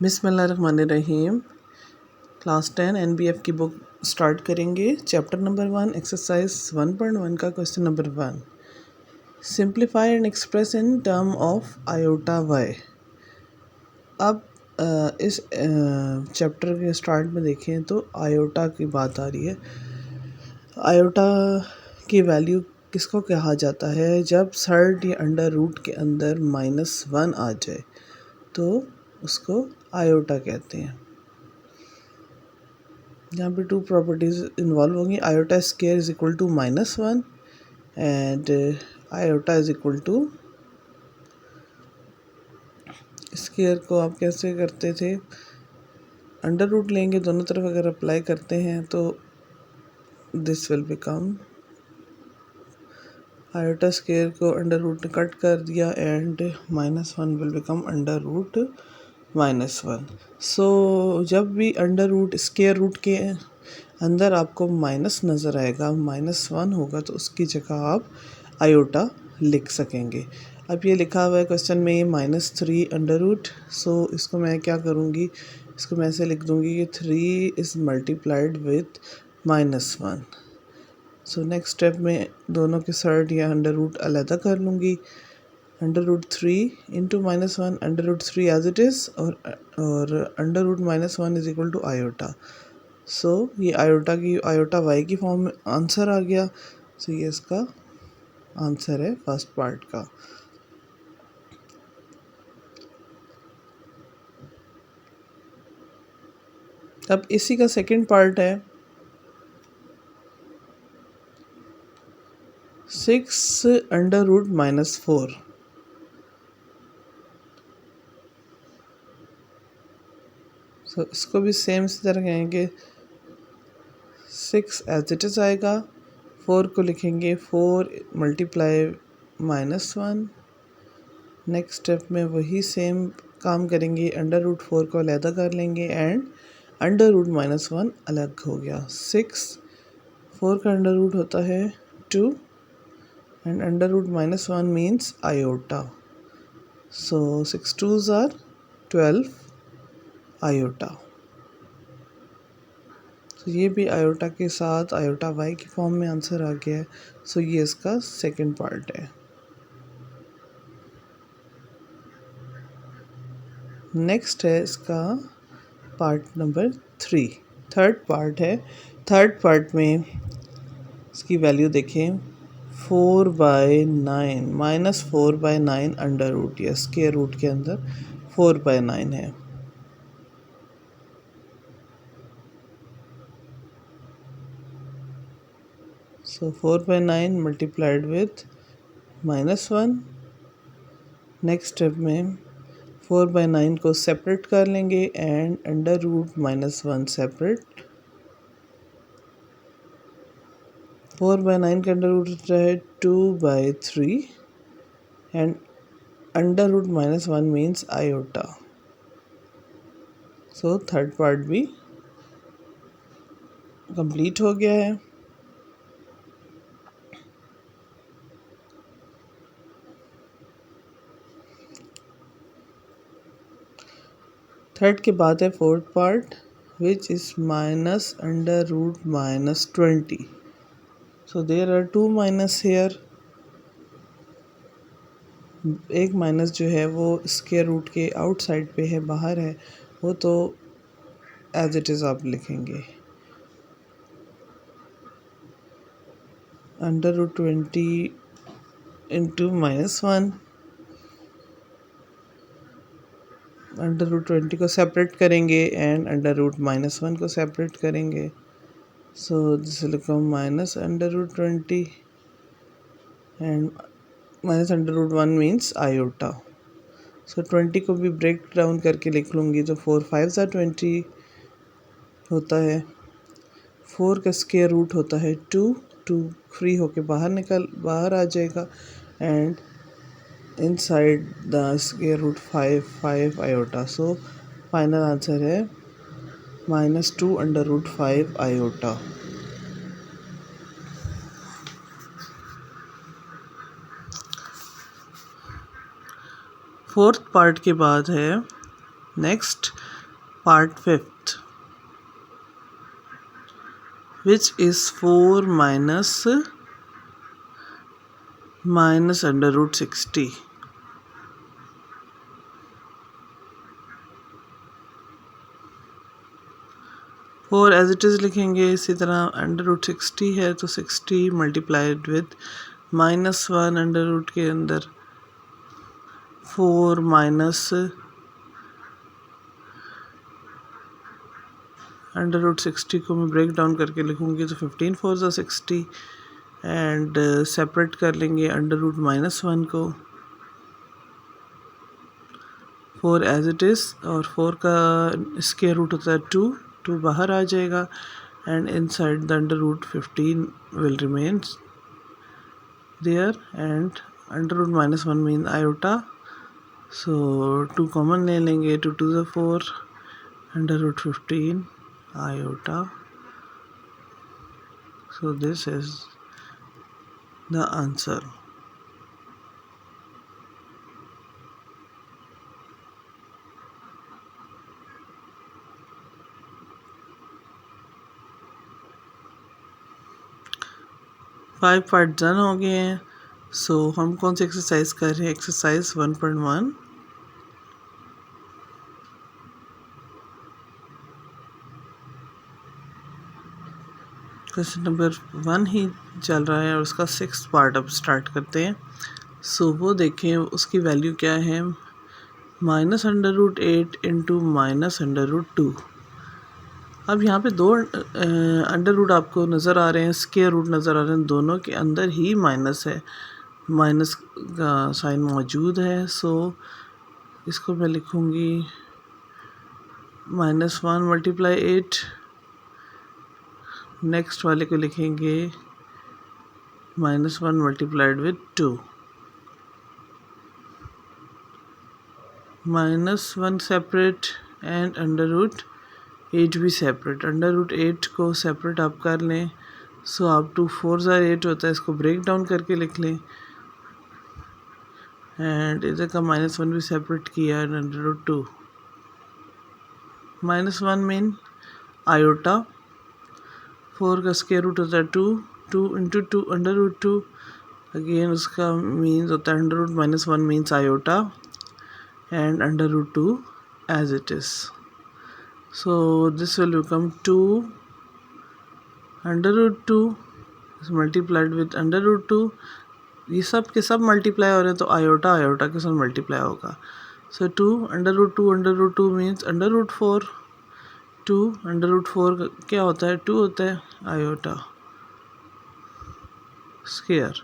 बिस्मिल्लाहिर्रहमानिर्रहीम। Class 10 NBF की book start करेंगे। चैप्टर नंबर 1 एक्सरसाइज 1.1 का question number 1, simplify and express in term of iota y. अब इस चैप्टर के स्टार्ट में देखें तो आयोटा की बात आ रही है। आयोटा की वैल्यू किसको कहा जाता है? जब थर्ड या अंडर रूट के अंदर -1 आ जाए तो उसको आयोटा कहते हैं। यहाँ पे टू प्रॉपर्टीज इन्वॉल्व होंगी। Iota square is equal to -1 and iota is equal to, square को आप कैसे करते थे? अंडर रूट लेंगे, दोनों तरफ अगर अप्लाई करते हैं तो this will become, iota square को अंडर रूट ने कट कर दिया and -1 will become under root -1। So जब भी अंडर रूट स्क्वायर रूट के अंदर आपको माइनस नज़र आएगा, -1 होगा, तो उसकी जगह आप आयोटा लिख सकेंगे। अब ये लिखा हुआ है क्वेश्चन में -3 अंडर रूट। सो इसको मैं क्या करूँगी, इसको मैं ऐसे लिख दूँगी कि 3 is multiplied with -1। So next step में दोनों के सर्ड या अंडर रूट अलहदा कर लूँगी। Under root 3 into -1, under root 3 as it is, और under root -1 is equal to iota. So ये आयोटा वाई की फॉर्म में आंसर आ गया। सो ये इसका आंसर है फर्स्ट पार्ट का। अब इसी का सेकंड पार्ट है 6 अंडर रूट -4। सो इसको भी सेम इसी तरह कहेंगे, 6 एज इट इज़ आएगा, 4 को लिखेंगे 4 मल्टीप्लाई -1। नेक्स्ट स्टेप में वही सेम काम करेंगे, अंडर रूट 4 को अलहदा कर लेंगे एंड अंडर रूट -1 अलग हो गया। 6, 4 का अंडर रूट होता है 2 and under root -1 means iota. So 6 2s are 12 iota. तो ये भी आयोटा के साथ आयोटा वाई की फॉर्म में आंसर आ गया है। सो ये इसका सेकंड पार्ट है। नेक्स्ट है इसका पार्ट नंबर 3, थर्ड पार्ट है। थर्ड पार्ट में इसकी वैल्यू देखें, 4/9 -4/9 अंडर रूट, या स्क्वायर रूट के अंदर 4/9 है। सो 4/9 मल्टीप्लाइड विथ -1। नेक्स्ट स्टेप में 4/9 को सेपरेट कर लेंगे एंड अंडर रूट -1 सेपरेट। 4/9 का अंडर रूट होता है 2/3 and under root -1 means iota. So third part भी कंप्लीट हो गया है। थर्ड के बाद है fourth part, which is minus under root -20। So there are 2 minus here. एक माइनस जो है वो स्क्वायर रूट के आउटसाइड पे है, बाहर है, वो तो एज इट इज़ आप लिखेंगे। Under root 20 into -1, under root 20 को सेपरेट करेंगे एंड अंडर रूट -1 को सेपरेट करेंगे। So this will become minus under root 20 and minus under root 1 means iota. So 20 को भी ब्रेक डाउन करके लिख लूँगी तो 4 5 20 होता है। 4 का स्क्वायर रूट होता है 2 फ्री होके बाहर आ जाएगा and inside the square root 5 iota. So final answer है -2 under root 5 iota. Fourth part के बाद है Next, part fifth, which is 4 minus under root 60. Four as it is लिखेंगे। इसी तरह अंडर रूट 60 है तो 60 मल्टीप्लाइड विद -1 अंडर रूट के अंदर 4 माइनस अंडर रूट 60 को मैं ब्रेक डाउन करके लिखूँगी तो 15 4 ज़ा 60 एंड सेपरेट कर लेंगे अंडर रूट -1 को। 4 एज इट इज़ और 4 का स्क्वायर रूट होता है 2 बाहर आ जाएगा and inside the under root 15 will remain there and under root -1 mean iota, so 2 common ले लेंगे। 2 2 ज़ा 4 under root 15 iota, so this is the answer. Five part done हो गए हैं। सो हम कौन सी एक्सरसाइज कर रहे हैं? एक्सरसाइज 1.1। क्वेश्चन नंबर 1 ही चल रहा है और उसका 6th पार्ट अब स्टार्ट करते हैं। सो वो देखें उसकी वैल्यू क्या है, -√8 इंटू -√2। अब यहाँ पे दो अंडर रूट आपको नज़र आ रहे हैं, स्क्वायर रूट नज़र आ रहे हैं, दोनों के अंदर ही माइनस है, माइनस का साइन मौजूद है। सो इसको मैं लिखूँगी -1 मल्टीप्लाई 8, नेक्स्ट वाले को लिखेंगे -1 multiplied with 2, -1 separate and under root 8 भी सेपरेट। अंडर रूट 8 को सेपरेट आप कर लें, सो आप 2 4 ज़ा 8 होता है, इसको ब्रेक डाउन करके लिख लें एंड इधर का -1 भी सेपरेट किया and under root 2, -1 mean iota, 4 का स्क्वायर रूट होता है 2 इंटू 2 अंडर रूट 2, अगेन उसका मीन्स होता है under root -1 means iota and under root 2 as it is. So this will become 2 under root 2 multiplied with under root 2। ये सब के सब मल्टीप्लाई हो रहे हैं तो आयोटा आयोटा के साथ मल्टीप्लाई होगा। So 2 under root 2 means under root 4। 2 under root 4 क्या होता है? 2 होता है आयोटा स्क्वायर।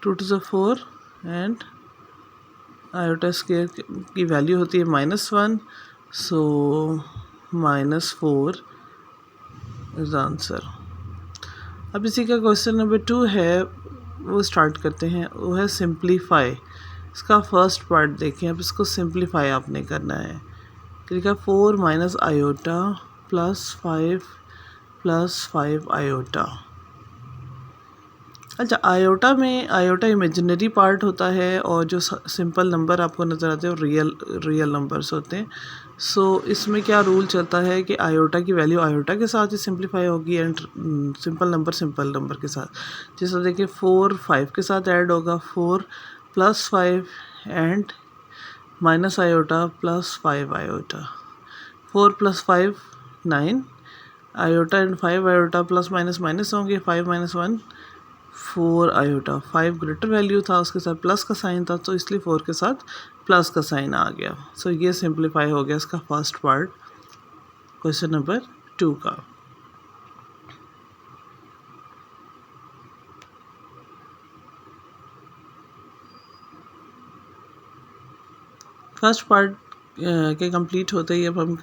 2 टू ज़ा 4 एंड आयोटा स्क्वायर की वैल्यू होती है -1, सो -4 इज आंसर। अब इसी का क्वेश्चन नंबर 2 है, वो स्टार्ट करते हैं। वो है सिंप्लीफाई। इसका फर्स्ट पार्ट देखें। अब इसको सिंप्लीफाई आपने करना है। लिखा 4 माइनस आयोटा प्लस 5 आयोटा। अच्छा, आयोटा में आयोटा इमेजिनरी पार्ट होता है और जो सिंपल नंबर आपको नज़र आते हैं वो रियल नंबर्स होते हैं। सो इसमें क्या रूल चलता है कि आयोटा की वैल्यू आयोटा के साथ ही सिंप्लीफाई होगी एंड सिंपल नंबर के साथ। जैसे देखिए 4 5 के साथ ऐड होगा, 4 + 5 and minus iota plus 5 iota. 4 + 5 9 iota and 5 iota plus minus होंगे। 5 - 1 4 आयोटा। 5 ग्रेटर वैल्यू था, उसके साथ प्लस का साइन था, तो इसलिए 4 के साथ प्लस का साइन आ गया। सो ये सिंप्लीफाई हो गया इसका फर्स्ट पार्ट क्वेश्चन नंबर 2 का। फर्स्ट पार्ट के कंप्लीट होते ही अब हम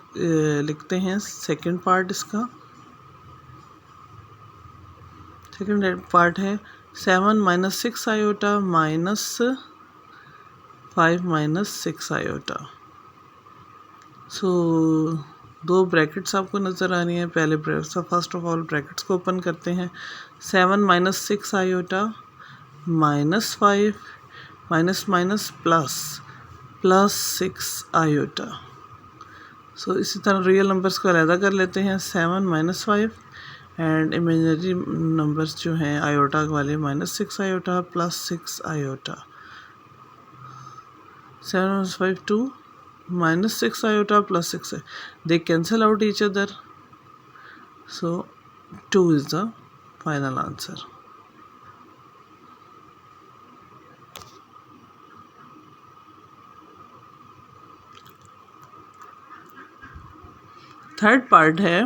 लिखते हैं सेकंड पार्ट। इसका सेकंड पार्ट है 7 - 6 आयोटा -5 - 6 आयोटा। सो दो ब्रैकेट्स आपको नज़र आ रही हैं। पहले फर्स्ट ऑफ ऑल ब्रैकेट्स को ओपन करते हैं। 7 - 6 आयोटा -5 माइनस प्लस 6 आयोटा। सो इसी तरह रियल नंबर्स को अलहदा कर लेते हैं, 7 - 5 एंड इमेजिनरी नंबर्स जो हैं आयोटा वाले -6 iota plus 6 iota. 7 - 5 2 -6 iota plus 6, they cancel out each other, so 2 is the final answer. Third part है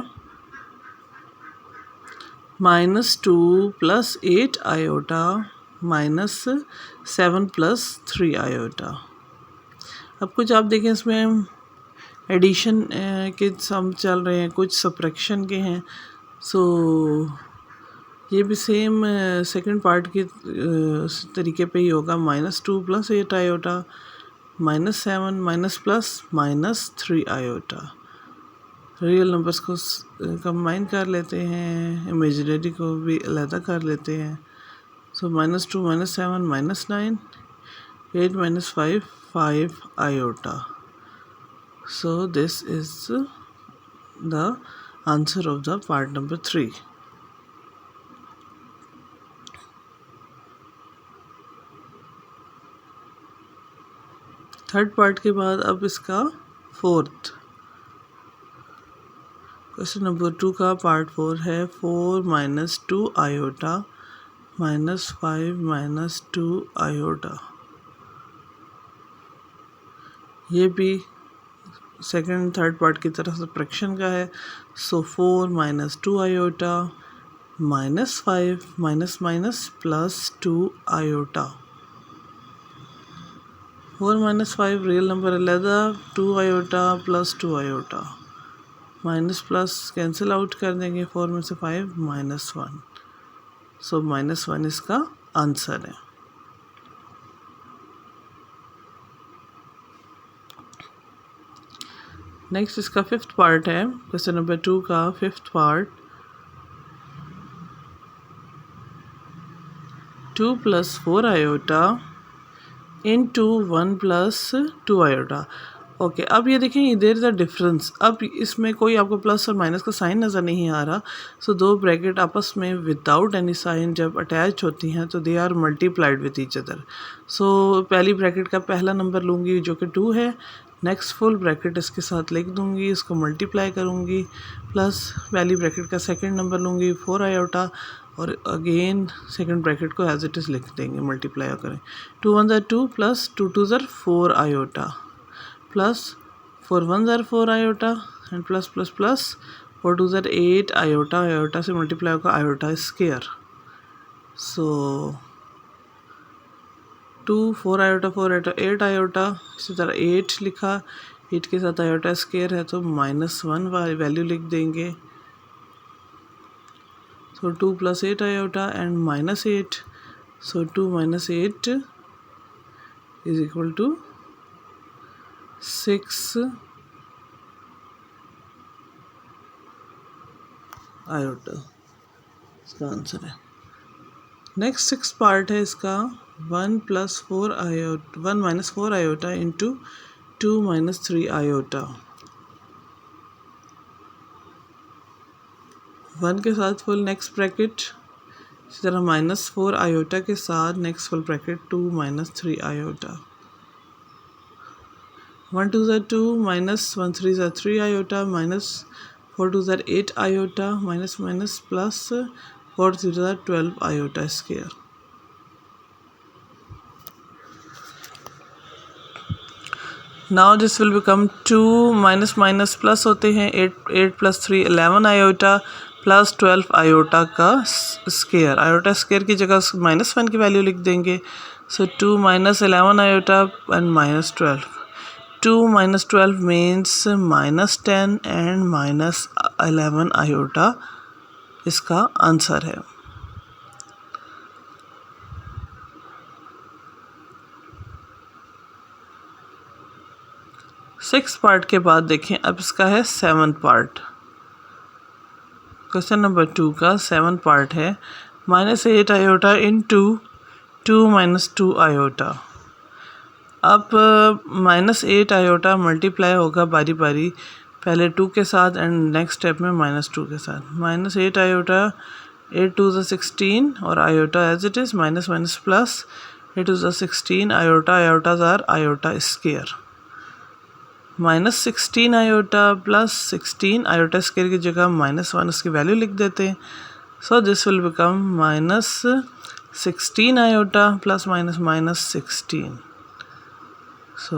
-2 + 8 iota -7 + 3 iota। अब कुछ आप देखें इसमें एडिशन के सम चल रहे हैं, कुछ सब्ट्रैक्शन के हैं। सो ये भी सेम सेकंड पार्ट के तरीके पे ही होगा, -2 + 8 iota -7 -+-3 iota। रियल नंबर्स को कंबाइन कर लेते हैं, इमेजिनरी को भी अलहदा कर लेते हैं। सो -2 - 7 -9, 8 - 5 5 iota। So this is the answer of the part number 3. Third part के बाद अब इसका फोर्थ क्वेश्चन नंबर 2 का पार्ट 4 है 4 - 2 iota -5 - 2 iota। ये भी सेकंड थर्ड पार्ट की तरफ सब्ट्रैक्शन का है। सो 4 - 2 iota -5 +2 iota। 4 - 5 रियल नंबर अलहदा, 2 iota + 2 iota, minus plus cancel out कर देंगे, 4 में से 5 -1। सो -1 इसका आंसर है। नेक्स्ट इसका फिफ्थ पार्ट है, क्वेश्चन नंबर 2 का fifth part 2 + 4 iota into 1 + 2 iota। Okay, अब ये देखें देयर इज़ अ डिफरेंस। अब इसमें कोई आपको प्लस और माइनस का साइन नज़र नहीं आ रहा। सो दो ब्रैकेट आपस में विदाउट एनी साइन जब अटैच होती हैं तो they are multiplied with each other. So पहली ब्रैकेट का पहला नंबर लूँगी जो कि 2 है, नेक्स्ट फुल ब्रैकेट इसके साथ लिख दूँगी, इसको मल्टीप्लाई करूँगी, प्लस पहली ब्रैकेट का सेकंड नंबर लूँगी 4 आयोटा और अगेन सेकंड ब्रैकेट को एज इट इज़ लिख देंगे, मल्टीप्लाई करें। 2 1 = 2 plus 2 2 = 4 iota plus 4 1 = 4 iota and plus plus plus 4 2 = 8 iota. Iota से मल्टीप्लाई होगा आयोटा स्क्वायर। सो 2 4 आयोटा 4 आयोटा 8 आयोटा, इसी तरह 8 लिखा, 8 के साथ आयोटा स्क्वायर है तो -1 वाली वैल्यू लिख देंगे। सो 2 + 8 आयोटा एंड -8, सो 2 - 8 = 6 आयोटा, इसका आंसर है। नेक्स्ट सिक्स पार्ट है इसका 1 + 4 आयोटा 1 - 4 आयोटा इंटू 2 - 3 आयोटा। 1 के साथ फुल नेक्स्ट ब्रैकेट, इसी तरह -4 आयोटा के साथ next full bracket 2 - 3 iota. 1 2 = 2 -1 3 = 3 iota -4 2 = 8 iota minus plus 4 3 = 12 iota square. Now this will become 2 minus plus होते हैं 8 + 3 11 आयोटा प्लस 12 आयोटा का स्क्वायर। आयोटा स्क्वायर की जगह -1 की वैल्यू लिख देंगे। सो 2 - 11 iota and -12। 2 - 12 means -10 and -11 iota इसका आंसर है। सिक्स पार्ट के बाद देखें अब इसका है सेवन्थ पार्ट। क्वेश्चन नंबर 2 का 7 पार्ट है -8 आयोटा इंटू 2 - 2 आयोटा। अब -8 आयोटा मल्टीप्लाई होगा बारी बारी, पहले 2 के साथ एंड नेक्स्ट स्टेप में -2 के साथ। -8 आयोटा, 8 2 16 और iota as it is, minus minus plus, 8 2 16 iota, iotas are iota square, -16 iota plus 16 iota square की जगह -1 उसकी वैल्यू लिख देते हैं। So this will become -16 iota plus -16। So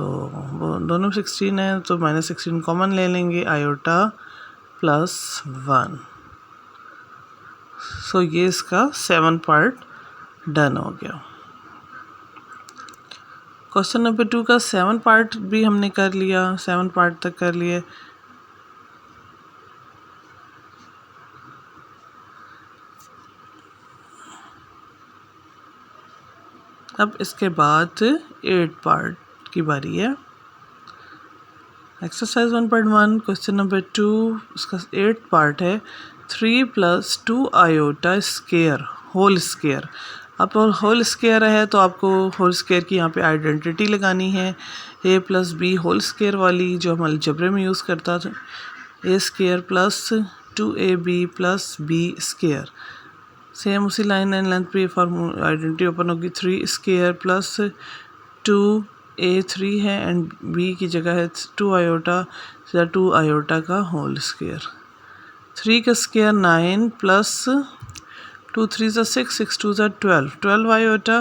दोनों 16 है तो -16 कॉमन ले लेंगे, आयोटा प्लस 1। सो ये इसका 7 पार्ट डन हो गया। क्वेश्चन नंबर 2 का 7 पार्ट भी हमने कर लिया, 7 पार्ट तक कर लिए। अब इसके बाद 8 पार्ट की बारी है। एक्सरसाइज 1.1 क्वेश्चन नंबर 2, उसका 8 पार्ट है। 3 + 2 आयोटा स्क्वायर होल स्क्वायर। अब होल स्क्वायर है तो आपको होल स्क्वायर की यहाँ पे आइडेंटिटी लगानी है, a + b होल स्क्वायर वाली जो हम अलजेब्रे में यूज़ करता था, a square plus 2ab + b square. Same उसी लाइन एंड लेंथ पे फॉर्मूला आइडेंटिटी ओपन होगी। 3 स्क्वायर प्लस 2a 3 है एंड b की जगह है 2 आयोटा, 2 आयोटा का होल स्क्वायर। 3 का square 9 plus 2 3 6 6 2 12, 12 iota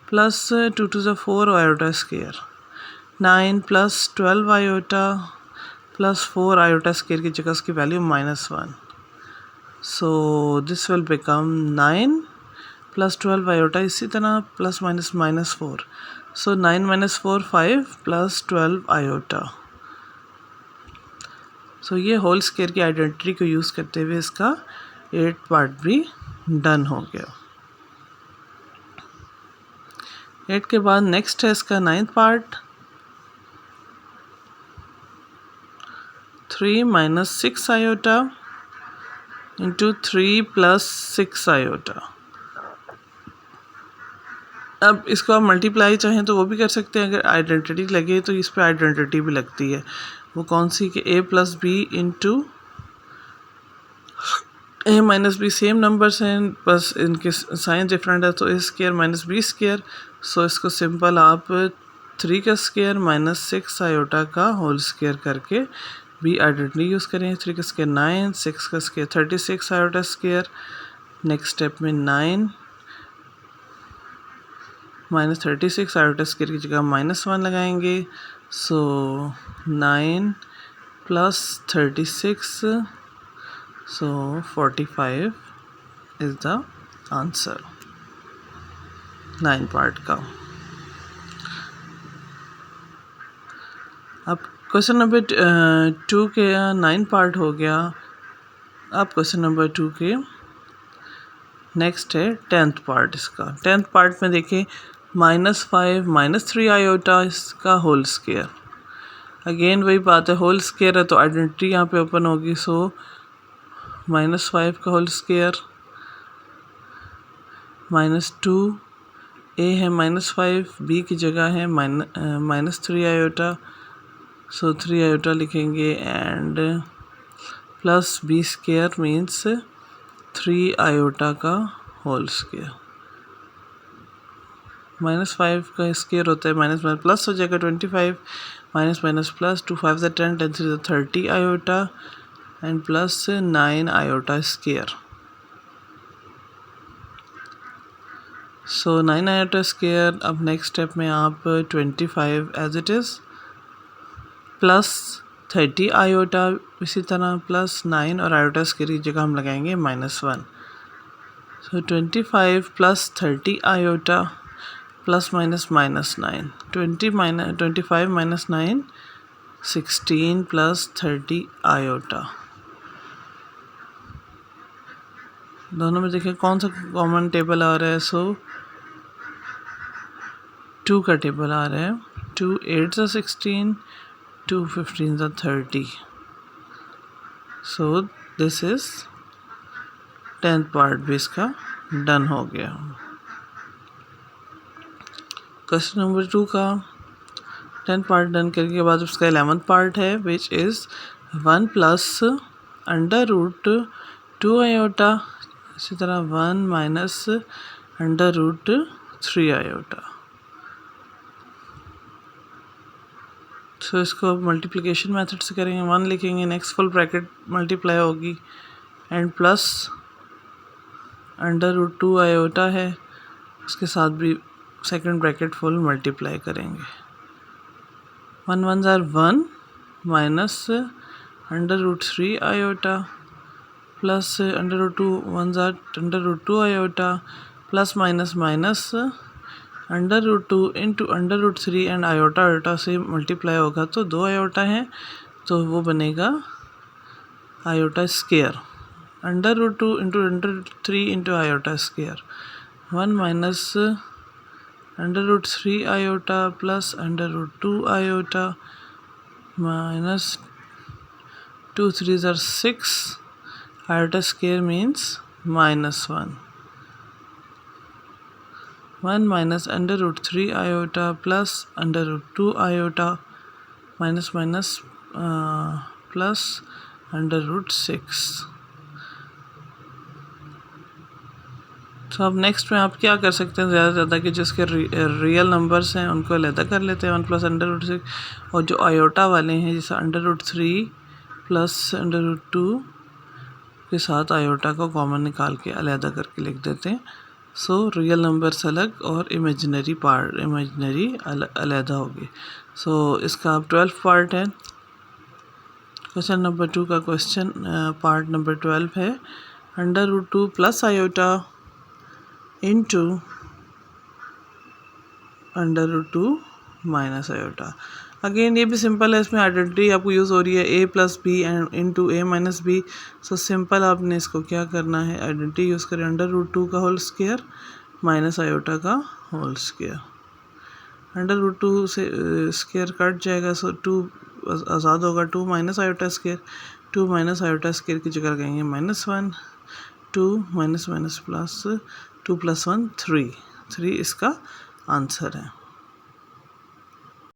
plus 2 2 4 iota square. 9 plus 12 iota plus 4 iota square की जगह उसकी value -1। So this will become 9 plus 12 iota, इसी तरह प्लस माइनस -4। सो 9 - 4 5 प्लस 12 आयोटा। सो ये होल स्क्वायर की आइडेंटिटी को यूज़ करते हुए इसका 8 पार्ट भी डन हो गया। 8 के बाद नेक्स्ट है इसका 9th part. 3 - 6 iota into 3 + 6 iota. अब इसको आप मल्टीप्लाई चाहें तो वो भी कर सकते हैं, अगर आइडेंटिटी लगे तो इस पर आइडेंटिटी भी लगती है। वो कौन सी कि a + b into a - b same numbers हैं, बस इनके साइन डिफरेंट है, तो a स्क्वायर - b स्क्वायर। सो इसको सिंपल आप 3 का स्क्वायर -6 आयोटा का होल स्क्वायर करके भी आइडेंटिटी यूज़ करें। 3 का स्क्वायर 9, 6 का square 36 iota square. Next step में 9 -36 आयोटा स्क्वायर की जगह -1 लगाएंगे। सो 9 + 36, सो 45 इज द आंसर 9 पार्ट का। अब क्वेश्चन नंबर 2 के 9 पार्ट हो गया। अब क्वेश्चन नंबर 2 के नेक्स्ट है 10th पार्ट। इसका 10th पार्ट में देखिए -5 - 3 आयोटा इसका होल स्क्वायर। अगेन वही बात है, होल स्क्वायर है तो आइडेंटिटी यहाँ पे ओपन होगी। सो -5 का होल स्क्वायर -2, a है -5, b की जगह है -3 आयोटा, सो 3 आयोटा लिखेंगे and plus b square means 3 iota का होल स्क्वायर। -5 का स्क्वायर होता है माइनस प्लस हो जाएगा 25, minus plus 2 5 10 10 3 30 iota and plus 9 iota square. So 9 iota square. अब नेक्स्ट स्टेप में आप 25 as it is plus 30 iota, इसी तरह प्लस 9 और आयोटा स्क्वायर की जगह हम लगाएंगे -1। सो 25 + 30 आयोटा प्लस -9, 25 - 9 16 + 30 आयोटा। दोनों में देखिए कौन सा कॉमन टेबल आ रहा है। सो 2 का टेबल आ रहा है। 2 8 16, 2 15 30। So this is 10th part भी इसका डन हो गया। क्वेश्चन नंबर 2 का 10th पार्ट डन करने के बाद उसका 11th पार्ट है which is 1 plus under root 2 iota, इसी तरह 1 minus under root 3 iota. So इसको मल्टीप्लिकेशन मेथड से करेंगे, 1 लिखेंगे, नेक्स्ट फुल ब्रैकेट मल्टीप्लाई होगी and plus under root 2 iota है, उसके साथ भी सेकंड ब्रैकेट फुल मल्टीप्लाई करेंगे। 1 1 ज़ार 1 minus under root 3 iota plus under root 2 1 ज़ार under root 2 iota plus minus minus under root 2 into under root 3 and iota iota से multiply होगा तो 2 आयोटा है तो वो बनेगा iota square. Under root 2 into under root 3 into iota square, 1 minus under root 3 iota plus under root 2 iota minus 2 3 ज़ार 6 iota square means -1। 1 minus under root 3 iota plus under root 2 iota minus minus plus under root 6। तो अब next में आप क्या कर सकते हैं, ज़्यादा से ज़्यादा कि जिसके रियल नंबर्स हैं उनको अलहदा कर लेते हैं, 1 प्लस अंडर रूट 6, और जो आयोटा वाले हैं जैसे under root 3 plus under root 2 के साथ आयोटा को कॉमन निकाल के अलहदा करके लिख देते हैं। सो रियल नंबर्स अलग और इमेजिनरी अलहदा होगी। सो इसका अब 12 पार्ट है। क्वेश्चन नंबर 2 का क्वेश्चन पार्ट नंबर 12 है, under root 2 plus iota into under root 2 minus iota. Again ये भी सिंपल है, इसमें आइडेंटिटी आपको यूज़ हो रही है a plus B and into A minus B. So simple आपने इसको क्या करना है, आइडेंटिटी यूज़ करें, अंडर रूट 2 का होल स्क्वायर माइनस आयोटा का होल स्क्वायर। अंडर रूट 2 से स्क्वायर कट जाएगा, सो 2 आज़ाद होगा, 2 minus iota square, 2 minus iota square की जगह लगाएंगे -1, 2 माइनस माइनस प्लस 2 प्लस 1 3 इसका आंसर है।